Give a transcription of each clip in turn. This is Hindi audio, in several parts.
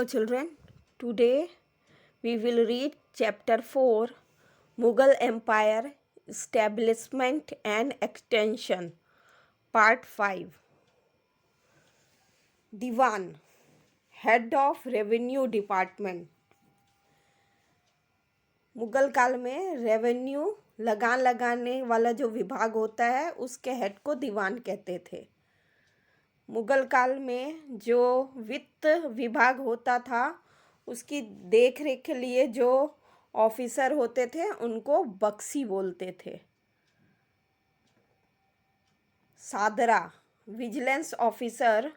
children. Today we will read chapter 4, Mughal Empire Establishment and Extension, part 5. Diwan, Head of Revenue Department. Mughal काल में रेवेन्यू लगान लगाने वाला जो विभाग होता है उसके हेड को दीवान कहते थे। मुगल काल में जो वित्त विभाग होता था उसकी देख रेख के लिए जो ऑफिसर होते थे उनको बख्शी बोलते थे। Sadra, vigilance officer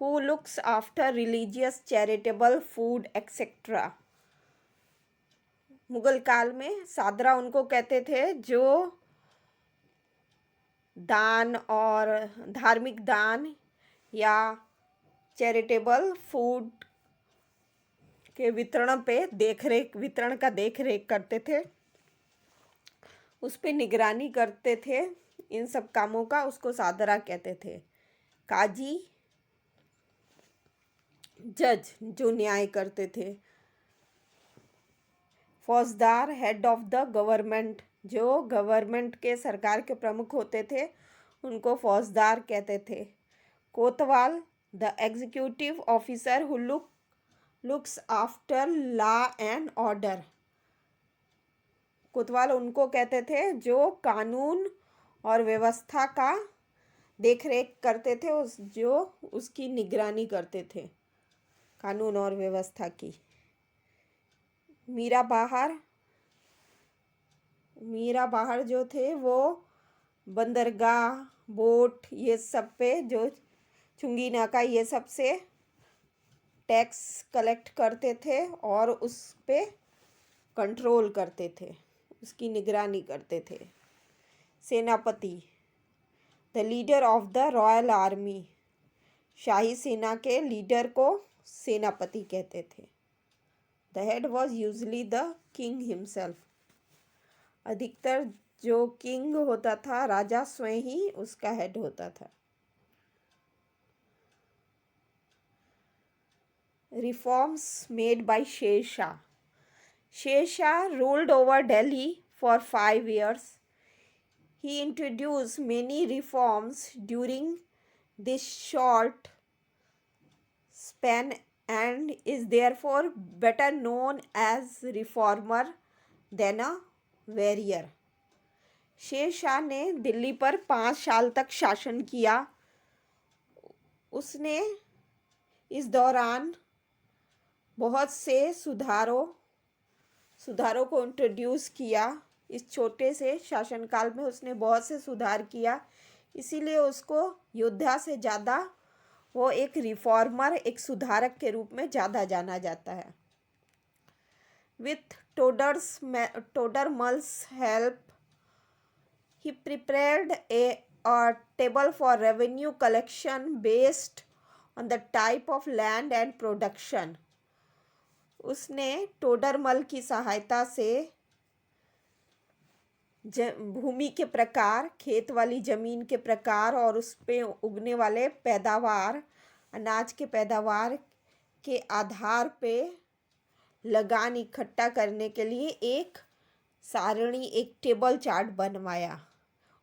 who looks after religious charitable food etcetera. Mughal काल में सादरा उनको कहते थे जो दान और धार्मिक दान या चैरिटेबल फूड के वितरण का देख रेख करते थे, उस पर निगरानी करते थे। इन सब कामों का उसको सादरा कहते थे। काजी, जज जो न्याय करते थे। फौजदार, हेड ऑफ द गवर्नमेंट जो गवर्नमेंट के सरकार के प्रमुख होते थे उनको फौजदार कहते थे। कोतवाल, the executive officer who looks after law and order. कोतवाल उनको कहते थे जो कानून और व्यवस्था का देख रेख करते थे, जो उसकी निगरानी करते थे, कानून और व्यवस्था की। मीरा बाहर जो थे वो बंदरगाह, बोट, ये सब पे जो चुंगी नाका ये सब से टैक्स कलेक्ट करते थे और उस पे कंट्रोल करते थे, उसकी निगरानी करते थे। सेनापति, the leader of the royal army, शाही सेना के लीडर को सेनापति कहते थे। The head was usually the king himself. अधिकतर जो किंग होता था, राजा स्वयं ही उसका हेड होता था। Reforms made by Sher Shah. Sher Shah ruled over Delhi for 5 years. He introduced many reforms during this short span and is therefore better known as reformer than a warrior. Sher Shah ने दिल्ली पर 5 साल तक शासन किया। उसने इस दौरान बहुत से सुधारों को इंट्रोड्यूस किया। इस छोटे से शासनकाल में उसने बहुत से सुधार किया, इसीलिए उसको योद्धा से ज़्यादा वो एक रिफॉर्मर, एक सुधारक के रूप में ज़्यादा जाना जाता है। With Todarmal's help he prepared a table for revenue collection based on the type of land and production. उसने टोडरमल की सहायता से भूमि के प्रकार, खेत वाली ज़मीन के प्रकार और उस पे उगने वाले पैदावार, अनाज के पैदावार के आधार पे लगान इकट्ठा करने के लिए एक सारणी, एक टेबल चार्ट बनवाया।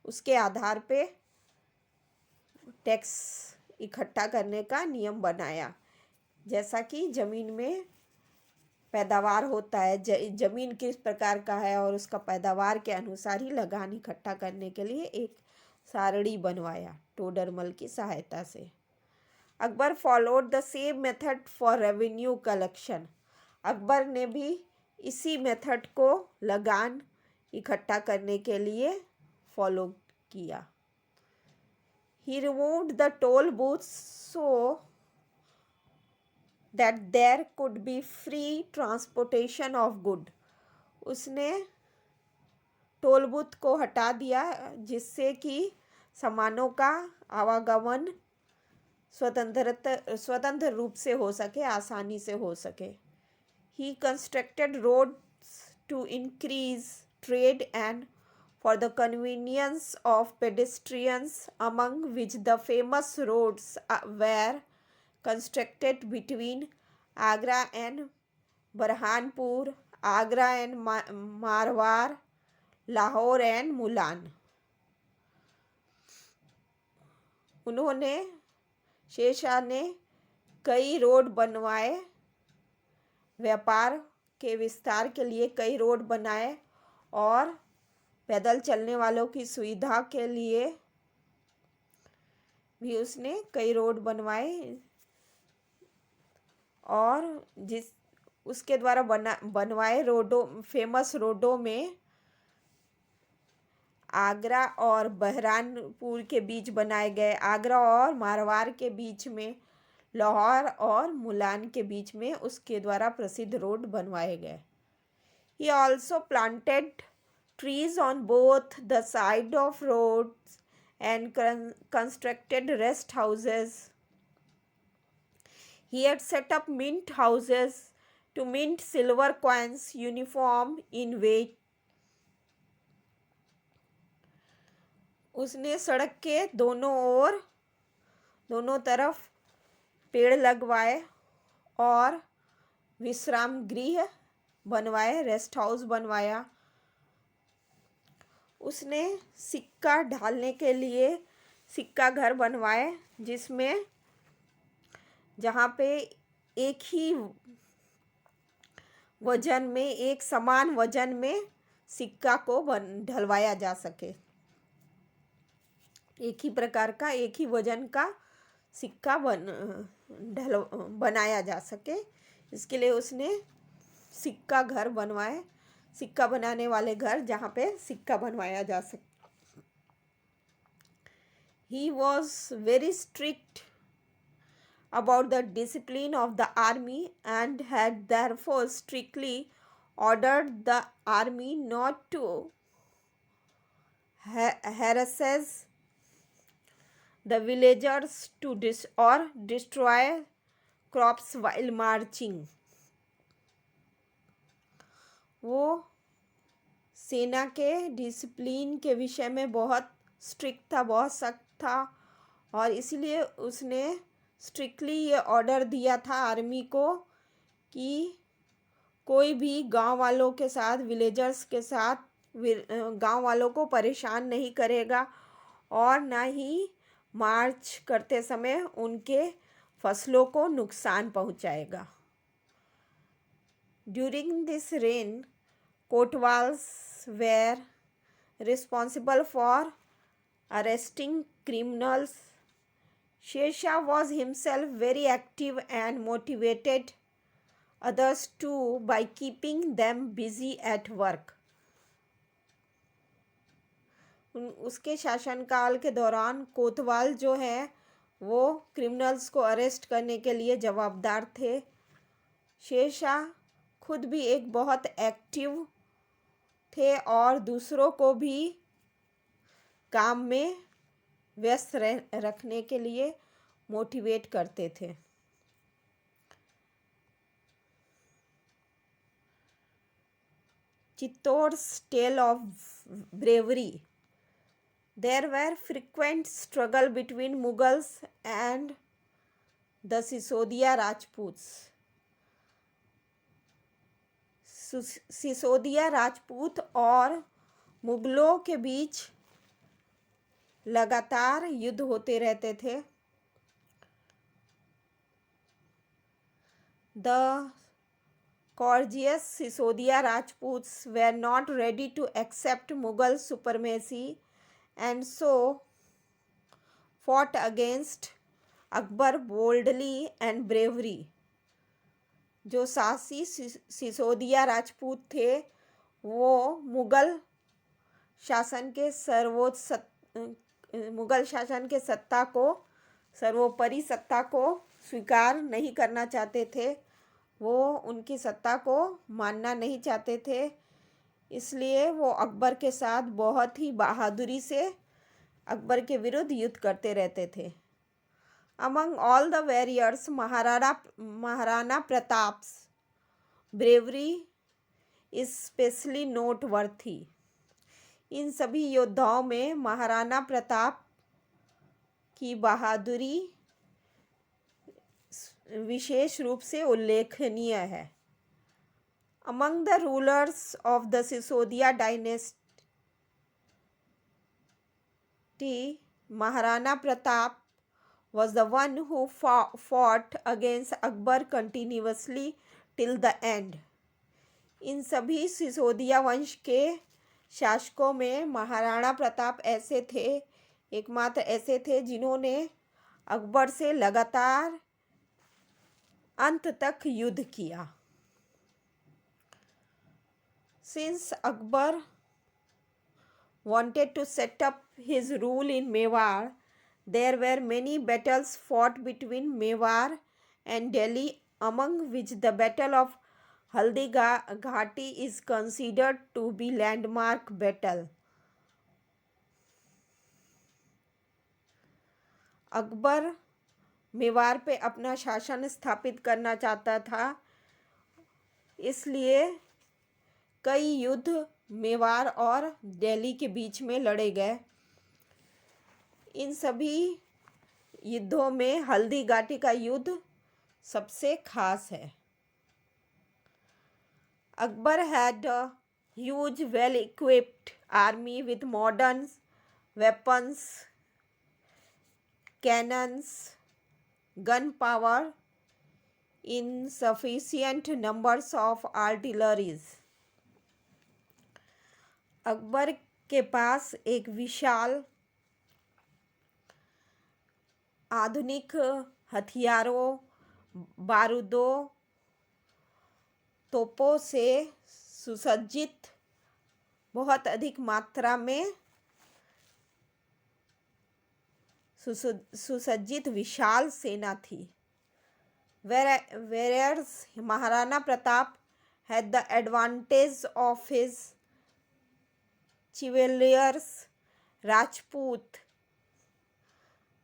उसके आधार पे टैक्स इकट्ठा करने का नियम बनाया। जैसा कि ज़मीन में पैदावार होता है, ज़मीन किस प्रकार का है और उसका पैदावार के अनुसार ही लगान इकट्ठा करने के लिए एक सारणी बनवाया टोडरमल की सहायता से। Akbar followed the same method for revenue collection. Akbar ने भी इसी मेथड को लगान इकट्ठा करने के लिए फॉलो किया। He removed the toll booths so that there could be free transportation of good. उसने टोल बूथ को हटा दिया जिससे कि सामानों का आवागमन स्वतंत्र रूप से हो सके, आसानी से हो सके। He constructed roads to increase trade and for the convenience of pedestrians, among which the famous roads were constructed between Agra and Burhanpur, Agra and Marwar, Lahore and Multan. उन्होंने शेरशाह ने कई रोड बनवाए, व्यापार के विस्तार के लिए कई रोड बनाए और पैदल चलने वालों की सुविधा के लिए भी उसने कई रोड बनवाए। और जिस उसके द्वारा बनवाए रोडों, फेमस रोडों में आगरा और बहरानपुर के बीच बनाए गए, आगरा और मारवाड़ के बीच में, लाहौर और मुलान के बीच में उसके द्वारा प्रसिद्ध रोड बनवाए गए। He also planted trees on both the side of roads and constructed rest houses. He had set up mint houses to mint silver coins uniform in weight. उसने सड़क के दोनों तरफ पेड़ लगवाए और विश्राम गृह बनवाए, रेस्ट हाउस बनवाया। उसने सिक्का ढालने के लिए सिक्का घर बनवाए, जिसमें जहाँ पे एक ही वजन में, एक समान वजन में सिक्का को ढलवाया जा सके, एक ही प्रकार का, एक ही वजन का सिक्का बनाया जा सके। इसके लिए उसने सिक्का घर बनवाए, सिक्का बनाने वाले घर जहाँ पे सिक्का बनवाया जा सके। He was very strict about the discipline of the army and had therefore strictly ordered the army not to harass the villagers to destroy crops while marching. वो सेना के डिसिप्लिन के विषय में बहुत स्ट्रिक्ट था, बहुत सख्त था, और इसलिए उसने स्ट्रिक्टली ये ऑर्डर दिया था आर्मी को कि कोई भी गांव वालों के साथ, विलेजर्स के साथ, गांव वालों को परेशान नहीं करेगा और ना ही मार्च करते समय उनके फसलों को नुकसान पहुंचाएगा। During this rain, kotwals were responsible for arresting criminals. Sher Shah was himself very active and motivated others too by keeping them busy at work. उसके शासनकाल के दौरान कोतवाल जो है वो क्रिमिनल्स को अरेस्ट करने के लिए जवाबदार थे। शेर शाह खुद भी एक बहुत एक्टिव थे और दूसरों को भी काम में व्यस्त रखने के लिए मोटिवेट करते थे। चित्तौड़'s tale of bravery. There were frequent struggle between Mughals and the Sisodia Rajputs. Sisodia Rajput और मुगलों के बीच लगातार युद्ध होते रहते थे। The courageous Sisodia Rajputs were not ready to accept Mughal supremacy and so fought against Akbar boldly and bravery. जो साहसी सिसोदिया राजपूत थे वो मुगल शासन के सत्ता को, सर्वोपरि सत्ता को स्वीकार नहीं करना चाहते थे, वो उनकी सत्ता को मानना नहीं चाहते थे। इसलिए वो अकबर के साथ बहुत ही बहादुरी से अकबर के विरुद्ध युद्ध करते रहते थे। Among all the warriors, Maharana Pratap's bravery is specially noteworthy. इन सभी योद्धाओं में महाराणा प्रताप की बहादुरी विशेष रूप से उल्लेखनीय है। Among the rulers of the Sisodia dynasty, Maharana Pratap was the one who fought against Akbar continuously till the end. इन सभी सिसोदिया वंश के शासकों में महाराणा प्रताप एकमात्र ऐसे थे जिन्होंने अकबर से लगातार अंत तक युद्ध किया। Since Akbar wanted to set up his rule in Mewar, there were many battles fought between Mewar and Delhi, among which the Battle of Haldi Ghati is considered to be landmark battle. Akbar Mewar पे अपना शासन स्थापित करना चाहता था, इसलिए कई युद्ध मेवाड़ और दिल्ली के बीच में लड़े गए। इन सभी युद्धों में हल्दी घाटी का युद्ध सबसे खास है। Akbar had a huge, well-equipped army with modern weapons, cannons, gunpowder, insufficient numbers of artilleries. Akbar के पास एक विशाल आधुनिक हथियारों, बारूदों, तोपों से सुसज्जित बहुत अधिक मात्रा में सुसज्जित विशाल सेना थी। Whereas Maharana Pratap had the advantage of his chivalrous Rajput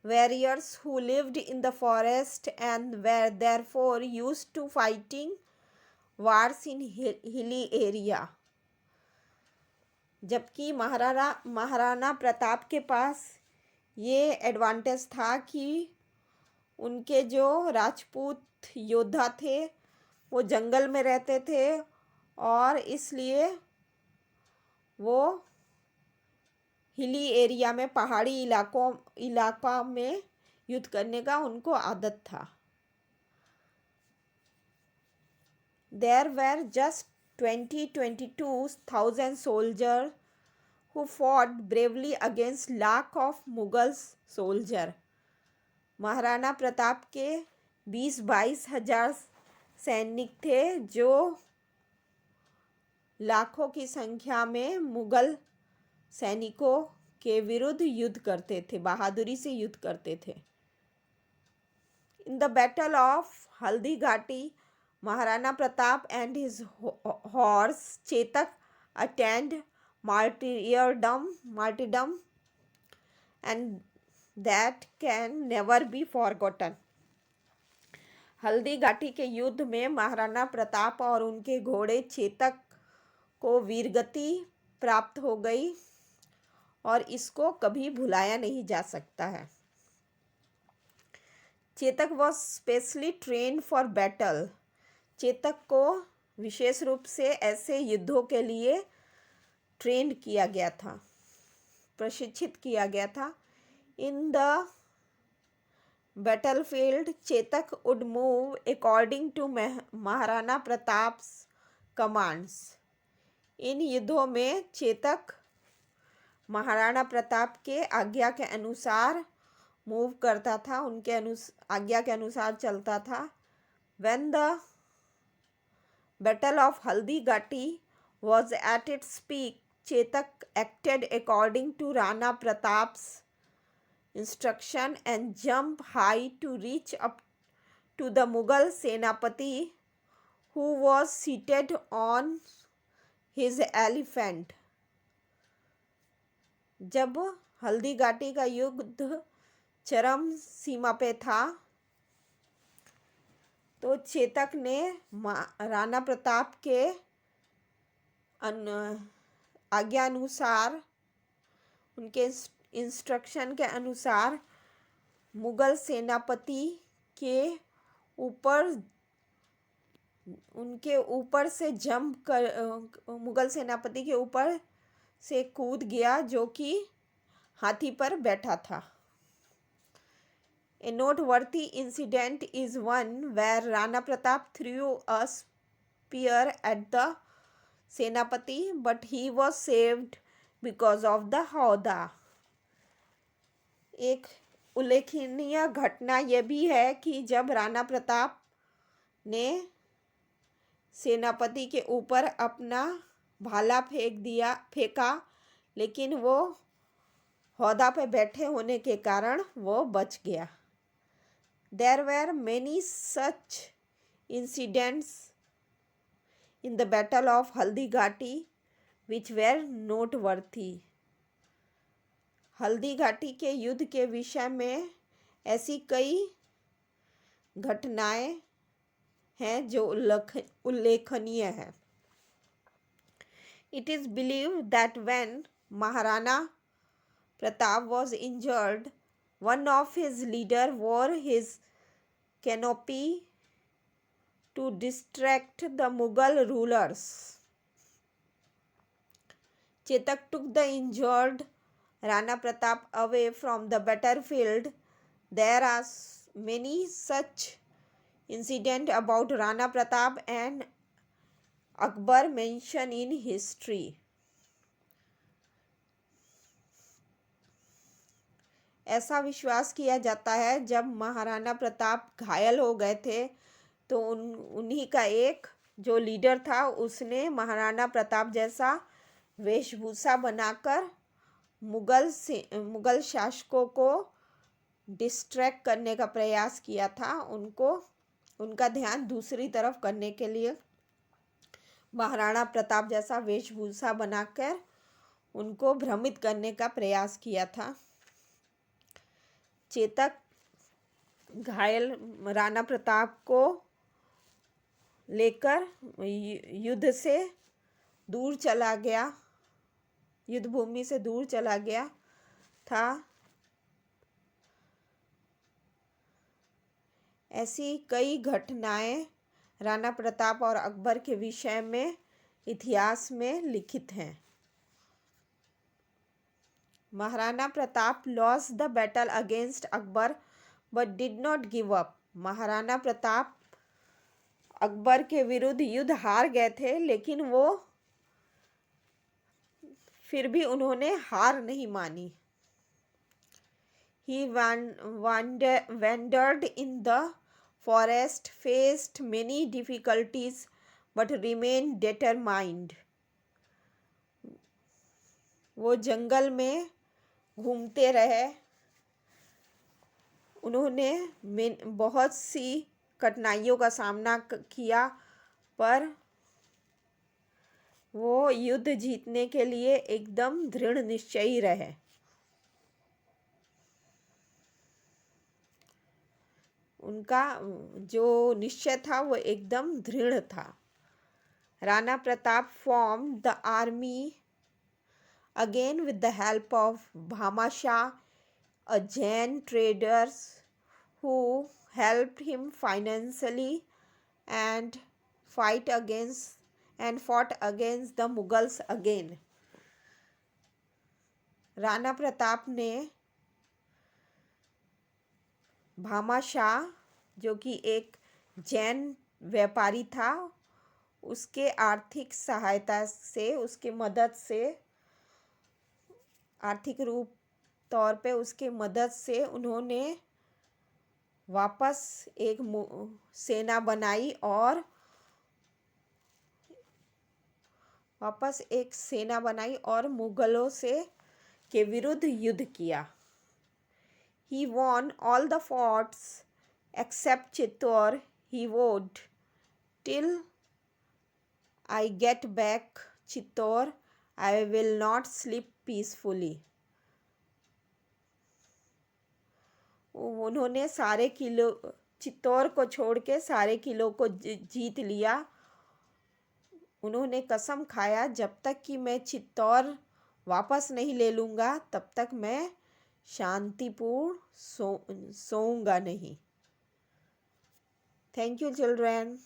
warriors who lived in the forest and were therefore used to fighting wars in hilly area। जबकि महाराणा प्रताप के पास ये एडवांटेज था कि उनके जो राजपूत योद्धा थे वो जंगल में रहते थे और इसलिए वो हिली एरिया में पहाड़ी इलाका में युद्ध करने का उनको आदत था। There were just 22,000 soldiers who fought bravely against lakh of Mughal soldiers। Maharana Pratap के 20-22 हजार सैनिक थे जो लाखों की संख्या में मुगल सैनिकों के विरुद्ध युद्ध करते थे, बहादुरी से युद्ध करते थे। In the battle of Haldi Ghati, Maharana Pratap and his horse Chetak attained martyrdom and that can never be forgotten। Haldi Ghati के युद्ध में महाराणा प्रताप और उनके घोड़े चेतक को वीरगति प्राप्त हो गई और इसको कभी भुलाया नहीं जा सकता है। Chetak was specially trained for battle. Chetak को विशेष रूप से ऐसे युद्धों के लिए ट्रेंड किया गया था, प्रशिक्षित किया गया था। In the battlefield Chetak would move according to Maharana Pratap's commands. इन युद्धों में चेतक महाराणा प्रताप के आज्ञा के अनुसार मूव करता था, उनके आज्ञा के अनुसार चलता था। When the Battle of Haldi Ghati was at its peak, Chetak acted according to Rana Pratap's instruction and jumped high to reach up to the Mughal Senapati who was seated on his elephant। जब हल्दी घाटी का युद्ध चरम सीमा पे था तो चेतक ने राणा प्रताप के आज्ञा अनुसार, उनके इंस्ट्रक्शन के अनुसार मुगल सेनापति के ऊपर उनके ऊपर से जंप कर मुगल सेनापति के ऊपर से कूद गया जो कि हाथी पर बैठा था. A noteworthy incident is one where Rana Pratap threw a spear at the Senapati, but he was saved because of the हौदा. एक उल्लेखनीय घटना यह भी है कि जब राणा प्रताप ने सेनापति के ऊपर अपना भाला फेंका, लेकिन वो हौदा पे बैठे होने के कारण वो बच गया. There were many such incidents in the Battle of Haldi Ghati which were noteworthy. Haldi Ghati के युद्ध के विषय में ऐसी कई घटनाएं हैं जो उल्लेखनीय हैं. It is believed that when Maharana Pratap was injured, one of his leaders wore his canopy to distract the Mughal rulers. Chetak took the injured Rana Pratap away from the battlefield. There are many such incidents about Rana Pratap and Akbar mentioned in history. ऐसा विश्वास किया जाता है जब महाराणा प्रताप घायल हो गए थे तो उन्हीं का एक जो लीडर था उसने महाराणा प्रताप जैसा वेशभूषा बनाकर मुगल शासकों को डिस्ट्रैक्ट करने का प्रयास किया था. उनका ध्यान दूसरी तरफ करने के लिए महाराणा प्रताप जैसा वेशभूषा बनाकर उनको भ्रमित करने का प्रयास किया था. चेतक घायल राणा प्रताप को लेकर युद्ध से दूर चला गया, युद्ध भूमि से दूर चला गया था. ऐसी कई घटनाएं राणा प्रताप और अकबर के विषय में इतिहास में लिखित हैं. Maharana Pratap lost the battle against Akbar but did not give up. Maharana Pratap Akbar के विरुद्ध युद्ध हार गए थे लेकिन वो फिर भी उन्होंने हार नहीं मानी. He wandered in the forest, faced many difficulties but remained determined. वो जंगल में घूमते रहे. उन्होंने बहुत सी कठिनाइयों का सामना किया पर वो युद्ध जीतने के लिए एकदम दृढ़ निश्चयी रहे. उनका जो निश्चय था वो एकदम दृढ़ था. Rana Pratap formed the army again with the help of Bhamashah, a Jain trader who helped him financially and fought against the Mughals again. Rana Pratap ने भामाशाह जो कि एक जैन व्यापारी था उसके आर्थिक सहायता से, उसके मदद से, आर्थिक रूप तौर पे उसके मदद से उन्होंने वापस एक सेना बनाई और मुगलों के विरुद्ध युद्ध किया. He won all the forts except Chittor. He vowed, "Till I get back Chittor, I will not sleep peacefully." उन्होंने सारे किलो चित्तौड़ को छोड़ के सारे किलों को जीत लिया. उन्होंने कसम खाया जब तक कि मैं चित्तौड़ वापस नहीं ले लूँगा तब तक मैं शांतिपूर्ण सोऊंगा नहीं. Thank you, children.